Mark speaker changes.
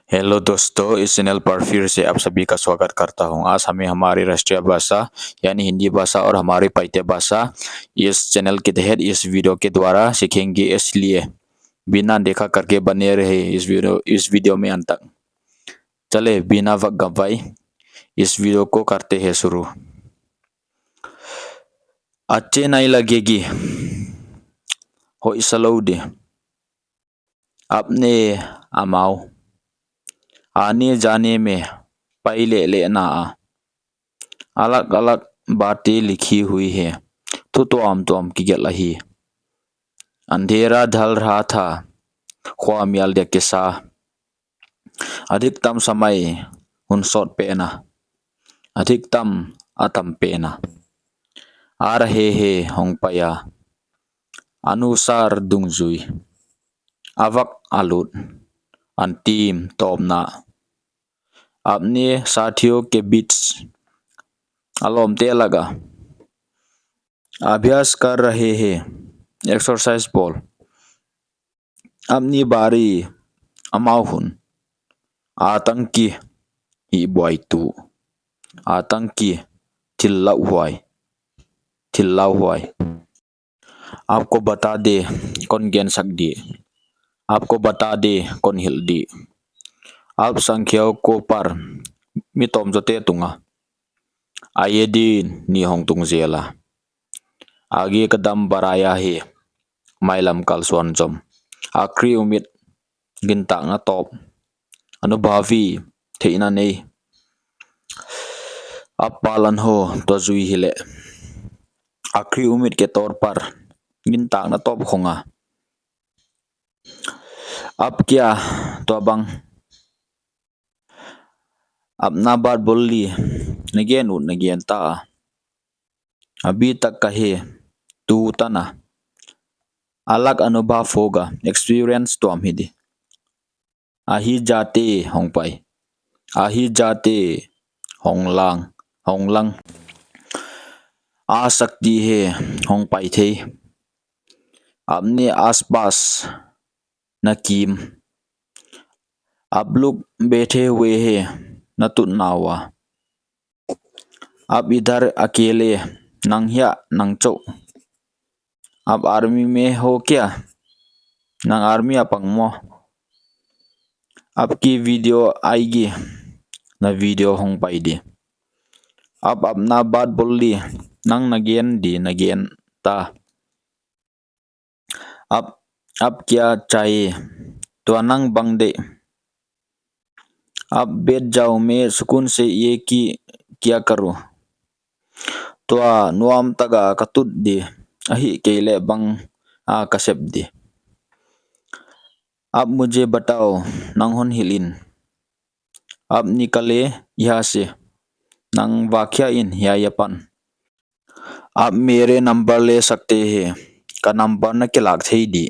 Speaker 1: Hello दोस्तों, इस channel पर फिर से आप सभी का स्वागत करता हूं। आज हमें हमारी राष्ट्रीय भाषा यानी हिंदी भाषा और हमारी पैतृक भाषा इस चैनल के तहत इस वीडियो के द्वारा सीखेंगे। इसलिए बिना देखा करके बने रहे इस वीडियो में अंत तक। चले बिना वक्त गवाए इस वीडियो को करते हैं शुरू। अच्छे नहीं लगेगी हो इसलौदे अपने अमाओ आने जाने में पहले लेना। अलग अलग बातें लिखी हुई है तो आम की गलही। अंधेरा ढल रहा था, ख्वामियाल के सा अधिकतम समय हुनसोट पेना, अधिकतम अतम पेना। आ रहे हैं होंगपया अनुसार दुंगजुई अवक आलूट अंतिम तोमना। अपने साथियों के बीच अलोम लगा अभ्यास कर रहे हैं, एक्सरसाइज बॉल। अपनी बारी अमाहुन आतंकी ही तू आतंकी चिल्लाऊ हुआई। आपको बता दे कौन ज्ञान सकदी, आपको बता दे कौन हिल्दी। आप संख्याओं को पर मितोम जोते तुंगा आये दिन निहोंग तुंग जेला। आगे कदम बढ़ाया है माइलम कल सोनजम। आखिरी उम्मीद गिनता ना टॉप अनुभवी थे ना नहीं। अब पालन हो तो जुई हिले। आखिरी उम्मीद के तौर पर गिनता ना टॉप होगा। अब क्या तो अबंग अपना बात बोल ली नगेन ता अभी तक कहे तू तना अलग अनुभव होगा, एक्सपीरियंस तो हम ही दे। आही जाते होंग पाई, आही जाते होंगलंग आ सकती है होंग पाई थे। अपने आसपास नकीम अब लोग बैठे हुए हैं न तो नावा। अब इधर अकेले नंगया नंगचो। अब आर्मी में हो क्या नंग आर्मी अपंग मो। अब की वीडियो आएगी न वीडियो होंग पाई दे। अब अपना बात बोल ली नंग नगेन ता। अब क्या चाहिए तो नंग बंग दे। अब बैठ जाओ, मैं सुकून से ये की क्या करूं तो नुआम तगा कतुत दे अही केले बंग कसब दे। अब मुझे बताओ नंगहोन हिलिन। अब निकले यहाँ से नंग वाक्या इन यापन। आप मेरे नंबर ले सकते हैं का नंबर न के लाग थे दी।